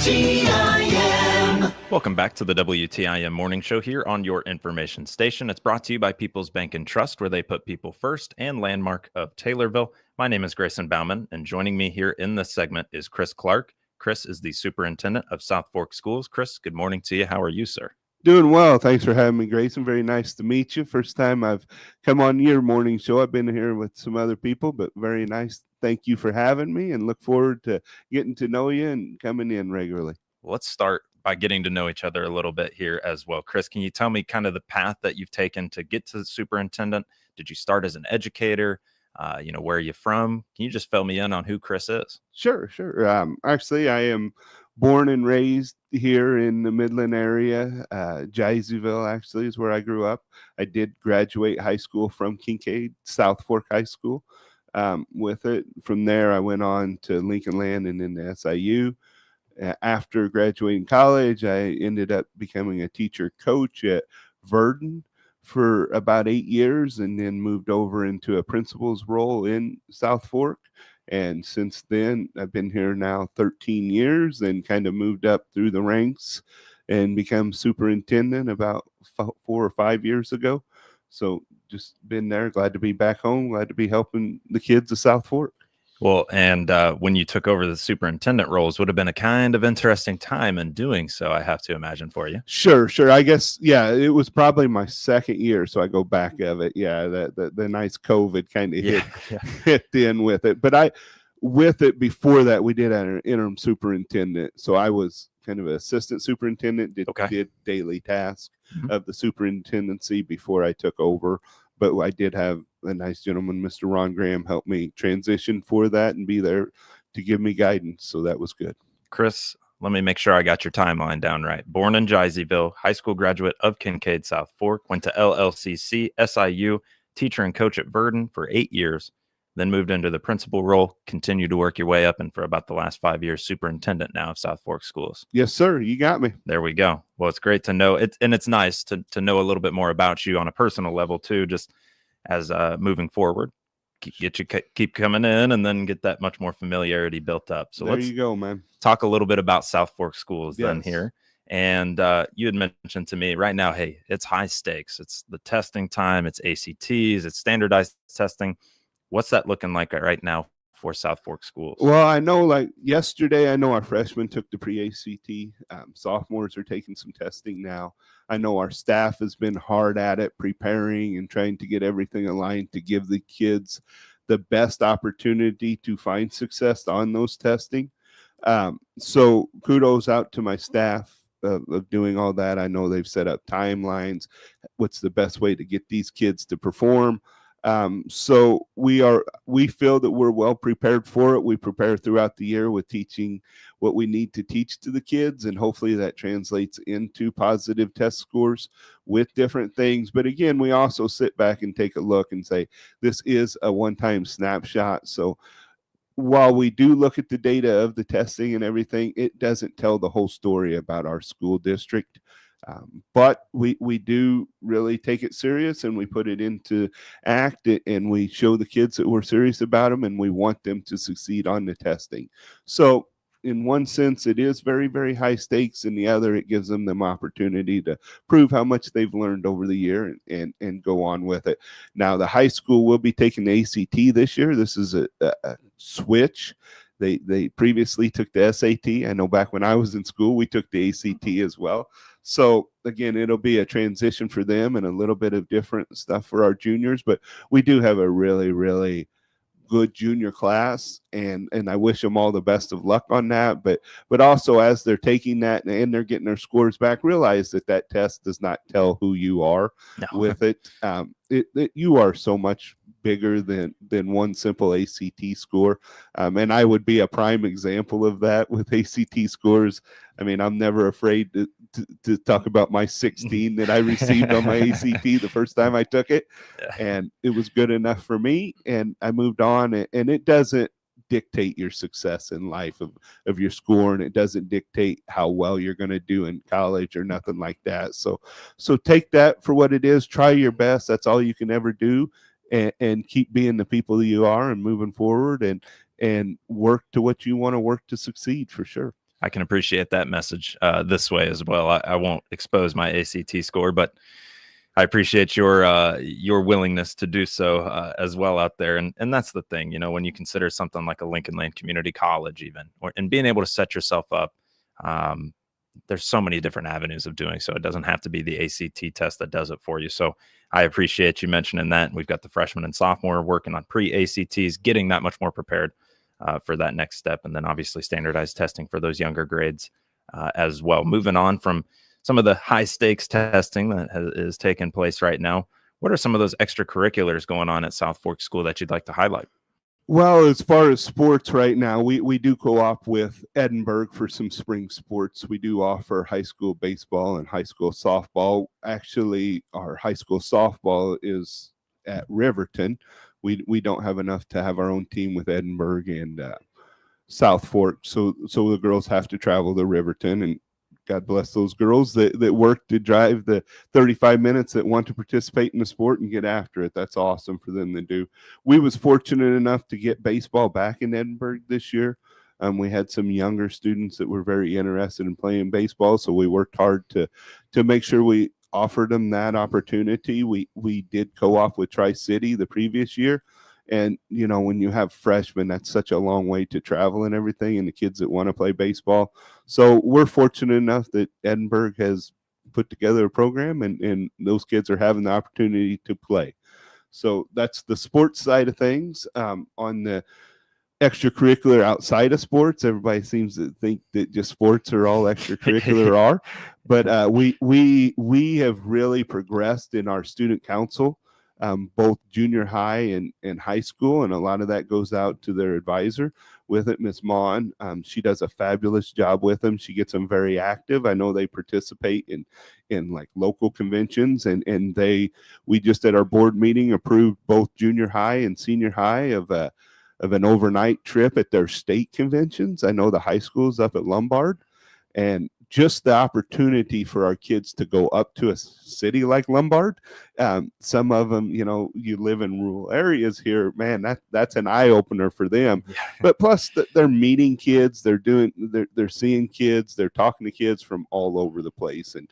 WTIM. Welcome back to the WTIM Morning Show here on your information station. It's brought to you by People's Bank and Trust, where they put people first, and Landmark of Taylorville. My name is Grayson Bauman, and joining me here in this segment is Chris Clark. Chris is the superintendent of South Fork Schools. Chris, good morning to you. How are you, sir? Doing well. Thanks for having me, Grayson. Very nice to meet you. First time I've come on your morning show. I've been here with some other people, but very nice. Thank you for having me, and look forward to getting to know you and coming in regularly. Let's start by getting to know each other a little bit here as well. Chris, can you tell me kind of the path that you've taken to get to the superintendent? Did you start as an educator? Where are you from? Can you just fill me in on who Chris is? Sure. Actually, I am born and raised here in the Midland area. Jeiseyville actually is where I grew up. I did graduate high school from Kincaid, South Fork High School. With it, from there, I went on to Lincoln Land and then to SIU. After graduating college, I ended up becoming a teacher coach at Verdon for about 8 years, and then moved over into a principal's role in South Fork. And since then, I've been here now 13 years and kind of moved up through the ranks and become superintendent about 4 or 5 years ago. So just been there, glad to be back home, glad to be helping the kids of South Fork. Well, and when you took over the superintendent roles, would have been a kind of interesting time in doing so, I have to imagine, for you. Sure. I guess, yeah, it was probably my second year, so I go back of it. Yeah, the nice COVID kind of hit in with it. But with it before that, we did an interim superintendent. So I was kind of an assistant superintendent, did daily tasks of the superintendency before I took over. But I did have a nice gentleman, Mr. Ron Graham, help me transition for that and be there to give me guidance. So that was good. Chris, let me make sure I got your timeline down right. Born in Jeiseyville, high school graduate of Kincaid South Fork, went to LLCC, SIU, teacher and coach at Verdon for 8 years, then moved into the principal role, continued to work your way up, and for about the last 5 years, superintendent now of South Fork Schools. Yes, sir. You got me. There we go. Well, it's great to know it, and it's nice to know a little bit more about you on a personal level too, just as moving forward. Keep coming in, and then get that much more familiarity built up. So there you go, man. Talk a little bit about South Fork Schools then here. And you had mentioned to me right now, hey, it's high stakes. It's the testing time. It's ACTs. It's standardized testing. What's that looking like right now for South Fork Schools? Well, I know, like yesterday, I know our freshmen took the pre-ACT. Sophomores are taking some testing now. I know our staff has been hard at it, preparing and trying to get everything aligned to give the kids the best opportunity to find success on those testing. So kudos out to my staff of doing all that. I know they've set up timelines. What's the best way to get these kids to perform? So we feel that we're well prepared for it. We prepare throughout the year with teaching what we need to teach to the kids, and hopefully that translates into positive test scores with different things. But again, we also sit back and take a look and say, this is a one-time snapshot. So while we do look at the data of the testing and everything, it doesn't tell the whole story about our school district. But we do really take it serious, and we put it into act, and we show the kids that we're serious about them, and we want them to succeed on the testing. So in one sense, it is very, very high stakes. In the other, it gives them opportunity to prove how much they've learned over the year and go on with it. Now, the high school will be taking the ACT this year. This is a switch. They previously took the SAT. I know back when I was in school, we took the ACT as well. So again, it'll be a transition for them and a little bit of different stuff for our juniors. But we do have a really, really good junior class, and I wish them all the best of luck on that. But also, as they're taking that and they're getting their scores back, realize that test does not tell who you are with it. You are so much bigger than one simple ACT score. And I would be a prime example of that with ACT scores. I mean, I'm never afraid to talk about my 16 that I received on my ACT the first time I took it. And it was good enough for me, and I moved on. And it doesn't dictate your success in life of your score, and it doesn't dictate how well you're going to do in college or nothing like that. So take that for what it is. Try your best. That's all you can ever do. And keep being the people that you are and moving forward and work to what you want to work to succeed, for sure. I can appreciate that message this way as well. I won't expose my ACT score, but I appreciate your willingness to do so as well out there. And that's the thing, when you consider something like a Lincoln Lane Community College, even, and being able to set yourself up. There's so many different avenues of doing so. It doesn't have to be the ACT test that does it for you. So I appreciate you mentioning that. We've got the freshman and sophomore working on pre-ACTs, getting that much more prepared for that next step. And then obviously standardized testing for those younger grades as well. Moving on from some of the high stakes testing that is taking place right now, what are some of those extracurriculars going on at South Fork School that you'd like to highlight? Well, as far as sports right now, we do co-op with Edinburgh for some spring sports. We do offer high school baseball and high school softball. Actually, our high school softball is at Riverton. We don't have enough to have our own team with Edinburgh and South Fork, so the girls have to travel to Riverton, and God bless those girls that work to drive the 35 minutes that want to participate in the sport and get after it. That's awesome for them to do. We was fortunate enough to get baseball back in Edinburgh this year. We had some younger students that were very interested in playing baseball, so we worked hard to make sure we offered them that opportunity. We did co-op with Tri-City the previous year. And, when you have freshmen, that's such a long way to travel and everything, and the kids that want to play baseball. So we're fortunate enough that Edinburgh has put together a program, and those kids are having the opportunity to play. So that's the sports side of things. On the extracurricular outside of sports, everybody seems to think that just sports are all extracurricular are. But we have really progressed in our student council. Both junior high and high school, and a lot of that goes out to their advisor with it, Miss Mon. She does a fabulous job with them. She gets them very active. I know they participate in like local conventions, and we just at our board meeting approved both junior high and senior high of an overnight trip at their state conventions. I know the high school's up at Lombard, and just the opportunity for our kids to go up to a city like Lombard. Some of them, you live in rural areas here, man, that's an eye opener for them. Yeah. But plus they're meeting kids, they're seeing kids, they're talking to kids from all over the place. And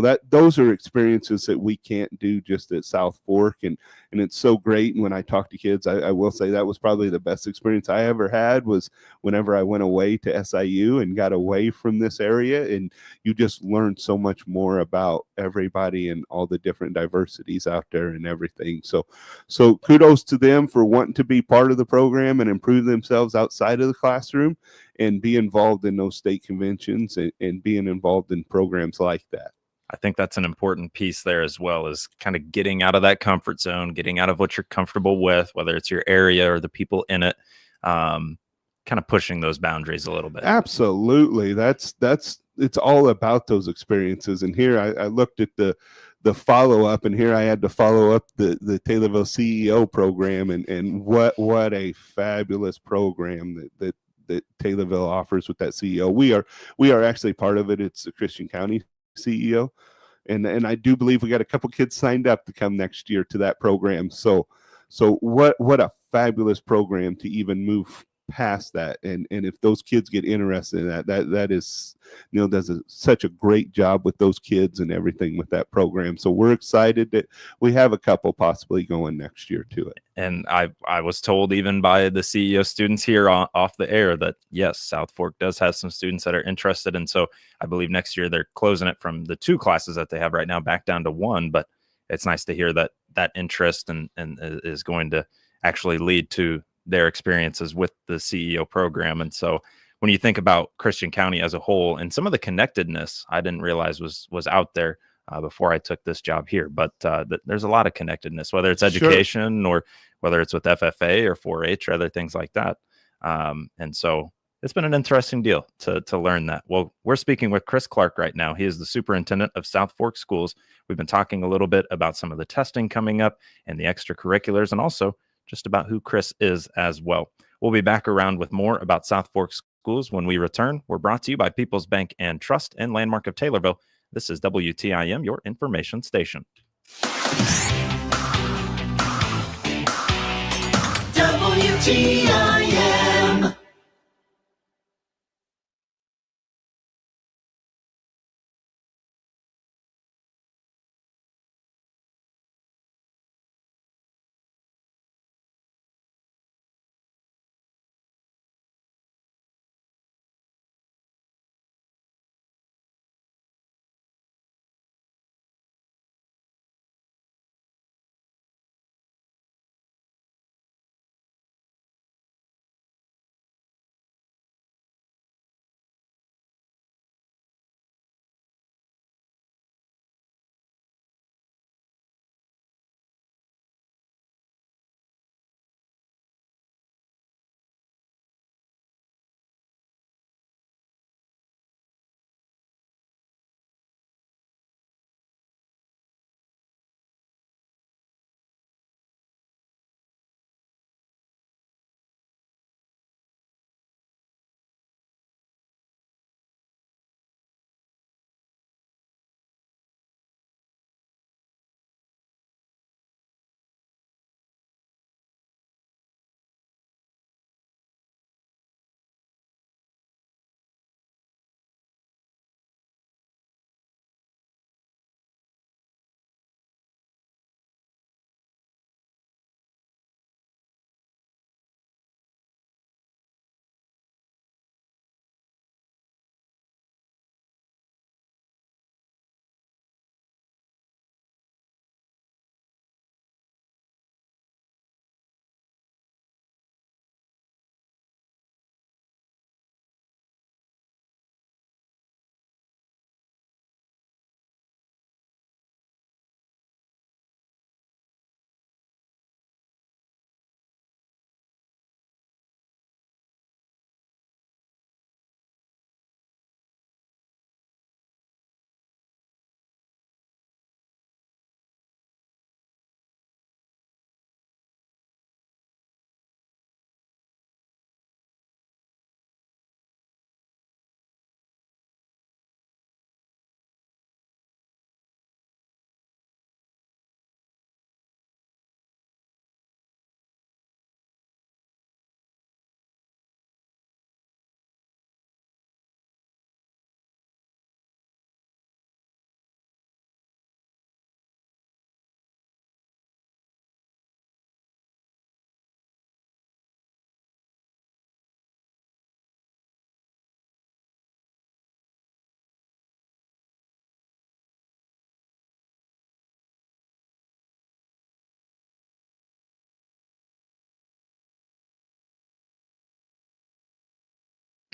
that those are experiences that we can't do just at South Fork. And it's so great. And when I talk to kids, I will say that was probably the best experience I ever had was whenever I went away to SIU and got away from this area, and you just learn so much more about everybody and all the different diversities out there and everything. So kudos to them for wanting to be part of the program and improve themselves outside of the classroom and be involved in those state conventions and being involved in programs like that. I think that's an important piece there as well, is kind of getting out of that comfort zone, getting out of what you're comfortable with, whether it's your area or the people in it, kind of pushing those boundaries a little bit. Absolutely. It's all about those experiences. And here I looked at the follow-up, and here I had to follow up the Taylorville CEO program, and what a fabulous program that Taylorville offers with that CEO. We are actually part of it. It's the Christian County CEO, and I do believe we got a couple kids signed up to come next year to that program. So what a fabulous program to even move past that, and if those kids get interested in that is does such a great job with those kids and everything with that program. So we're excited that we have a couple possibly going next year to it. And I was told even by the CEO students here off the air that yes, South Fork does have some students that are interested, and so I believe next year they're closing it from the 2 classes that they have right now back down to 1. But it's nice to hear that interest and is going to actually lead to their experiences with the CEO program. And so when you think about Christian County as a whole and some of the connectedness, I didn't realize was out there before I took this job here, but there's a lot of connectedness, whether it's education Sure. or whether it's with FFA or 4-H or other things like that. And so it's been an interesting deal to learn that. Well, we're speaking with Chris Clark right now. He is the superintendent of South Fork Schools. We've been talking a little bit about some of the testing coming up and the extracurriculars, and also just about who Chris is as well. We'll be back around with more about South Fork Schools when we return. We're brought to you by People's Bank and Trust and Landmark of Taylorville. This is WTIM, your information station. WTIM.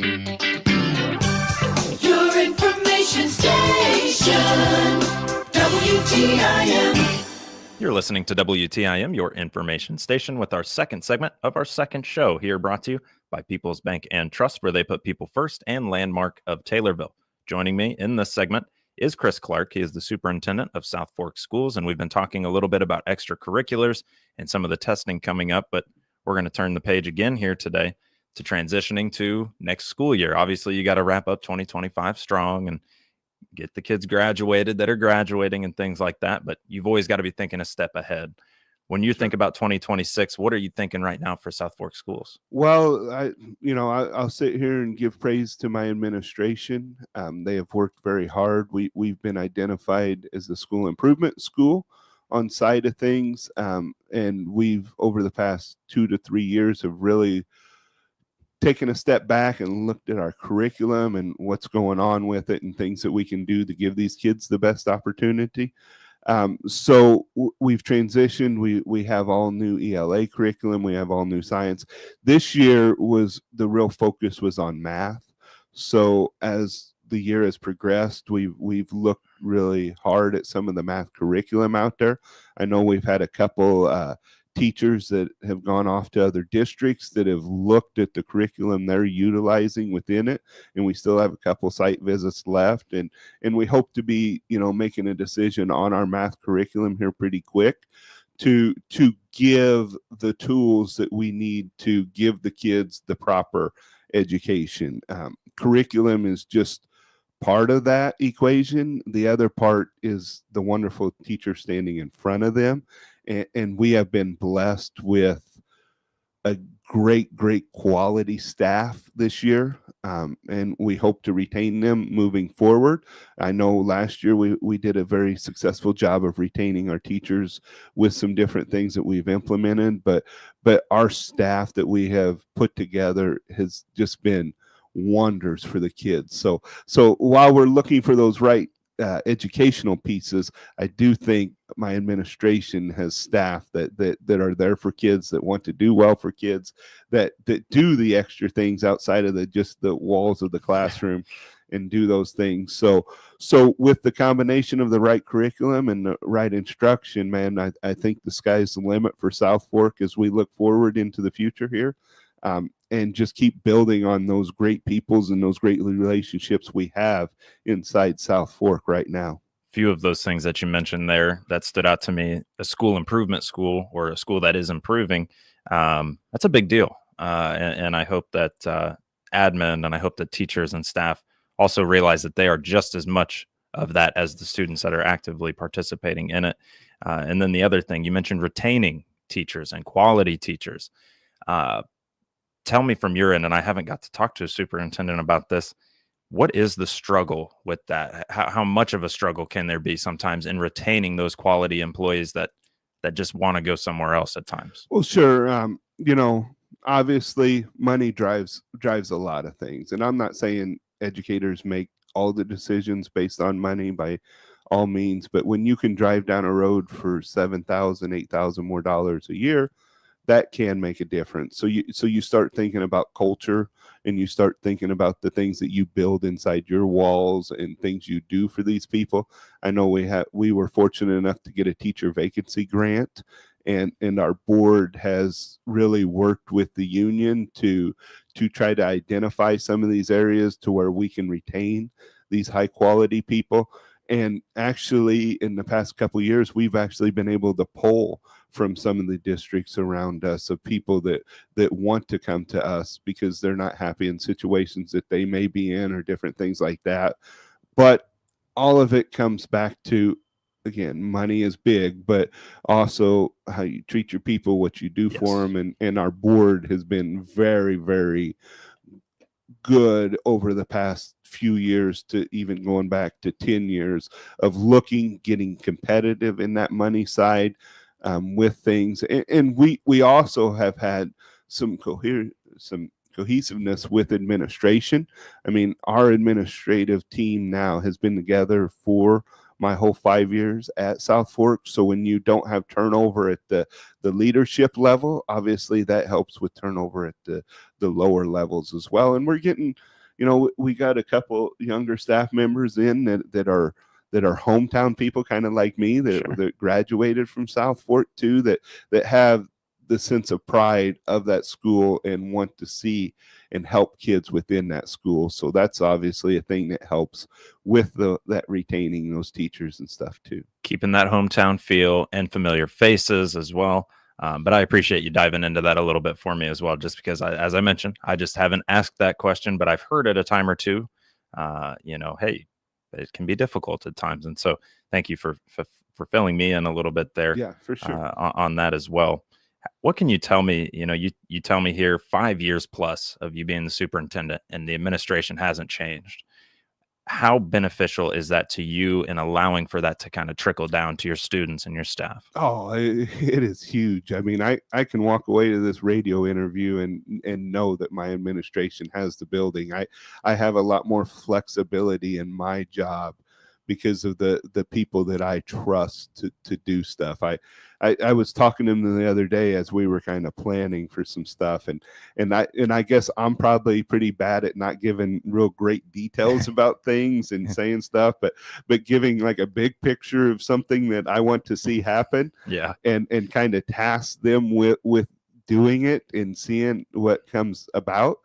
Your information station, WTIM. You're listening to WTIM, your information station, with our second segment of our second show here, brought to you by People's Bank and Trust, where they put people first, and Landmark of Taylorville. Joining me in this segment is Chris Clark. He is the superintendent of South Fork Schools, and we've been talking a little bit about extracurriculars and some of the testing coming up, but we're going to turn the page again here today to transitioning to next school year. Obviously, you got to wrap up 2025 strong and get the kids graduated that are graduating and things like that. But you've always got to be thinking a step ahead. When you think about 2026, what are you thinking right now for South Fork Schools? Well, I'll sit here and give praise to my administration. They have worked very hard. We've been identified as the school improvement school on side of things, and we've over the past 2 to 3 years have really taken a step back and looked at our curriculum and what's going on with it and things that we can do to give these kids the best opportunity. We've transitioned. We have all new ELA curriculum. We have all new science. This year was the real focus was on math. So as the year has progressed, we've looked really hard at some of the math curriculum out there. I know we've had a couple teachers that have gone off to other districts that have looked at the curriculum they're utilizing within it, and we still have a couple site visits left, and we hope to be making a decision on our math curriculum here pretty quick to give the tools that we need to give the kids the proper education. Curriculum is just part of that equation. The other part is the wonderful teacher standing in front of them. And we have been blessed with a great quality staff this year. And we hope to retain them moving forward. I know last year we did a very successful job of retaining our teachers with some different things that we've implemented, but our staff that we have put together has just been wonders for the kids. So while we're looking for those right educational pieces, I do think my administration has staff that are there for kids, that want to do well for kids, that do the extra things outside of just the walls of the classroom and do those things. So with the combination of the right curriculum and the right instruction, man, I think the sky's the limit for South Fork as we look forward into the future here. And just keep building on those great peoples and those great relationships we have inside South Fork right now. Few of those things that you mentioned there that stood out to me: a school improvement school, or a school that is improving. That's a big deal. And I hope that admin and I hope that teachers and staff also realize that they are just as much of that as the students that are actively participating in it. And then the other thing, you mentioned retaining teachers and quality teachers. Tell me from your end, and I haven't got to talk to a superintendent about this, what is the struggle with that? How much of a struggle can there be sometimes in retaining those quality employees that just want to go somewhere else at times? Well, sure. Obviously money drives a lot of things. And I'm not saying educators make all the decisions based on money by all means, but when you can drive down a road for $7,000, $8,000 more dollars a year, that can make a difference. So you start thinking about culture, and you start thinking about the things that you build inside your walls and things you do for these people. I know we were fortunate enough to get a teacher vacancy grant, and our board has really worked with the union to try to identify some of these areas to where we can retain these high quality people. And actually, in the past couple of years, we've actually been able to pull from some of the districts around us of people that want to come to us because they're not happy in situations that they may be in or different things like that. But all of it comes back to, again, money is big, but also how you treat your people, what you do for them. And our board has been very, very good over the past few years, to even going back to 10 years of getting competitive in that money side with things. And we also have had some cohesiveness with administration. I mean, our administrative team now has been together for my whole 5 years at South Fork. So when you don't have turnover at the leadership level, obviously that helps with turnover at the lower levels as well. And we're getting, we got a couple younger staff members in that are hometown people, kind of like me, that graduated from South Fork too, that have the sense of pride of that school and want to see and help kids within that school. So that's obviously a thing that helps with that retaining those teachers and stuff too. Keeping that hometown feel and familiar faces as well. But I appreciate you diving into that a little bit for me as well, just because, as I mentioned, I just haven't asked that question, but I've heard it a time or two. Hey, it can be difficult at times. And so thank you for filling me in a little bit there. Yeah, for sure. On that as well. What can you tell me? You tell me here 5 years plus of you being the superintendent and the administration hasn't changed. How beneficial is that to you in allowing for that to kind of trickle down to your students and your staff? Oh, it is huge. I mean, I can walk away to this radio interview and know that my administration has the building. I have a lot more flexibility in my job because of the people that I trust to do stuff. I was talking to them the other day as we were kind of planning for some stuff, and I guess I'm probably pretty bad at not giving real great details about things and saying stuff, but giving like a big picture of something that I want to see happen. Yeah. And kind of task them with doing it and seeing what comes about.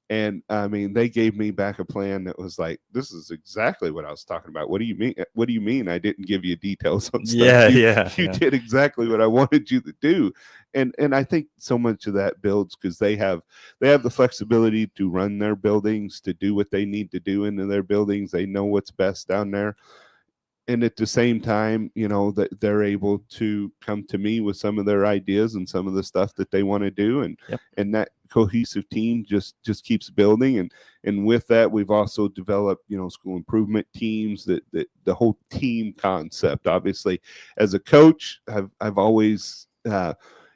And I mean, they gave me back a plan that was like, this is exactly what I was talking about. What do you mean? What do you mean I didn't give you details on stuff? You did exactly what I wanted you to do. And I think so much of that builds because they have the flexibility to run their buildings, to do what they need to do into their buildings. They know what's best down there. And at the same time, that they're able to come to me with some of their ideas and some of the stuff that they want to do. And that cohesive team just keeps building. And with that, we've also developed, school improvement teams, that the whole team concept. Obviously, as a coach, I've always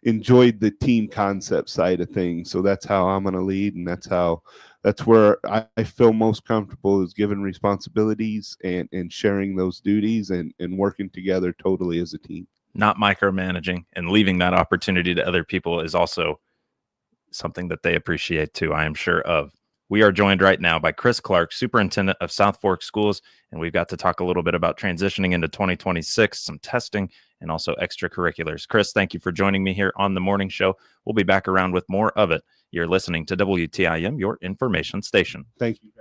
enjoyed the team concept side of things. So that's how I'm going to lead. And that's where I feel most comfortable, is giving responsibilities and sharing those duties and working together totally as a team. Not micromanaging and leaving that opportunity to other people is also something that they appreciate too, I am sure of. We are joined right now by Chris Clark, Superintendent of South Fork Schools, and we've got to talk a little bit about transitioning into 2026, some testing, and also extracurriculars. Chris, thank you for joining me here on the morning show. We'll be back around with more of it. You're listening to WTIM, your information station. Thank you.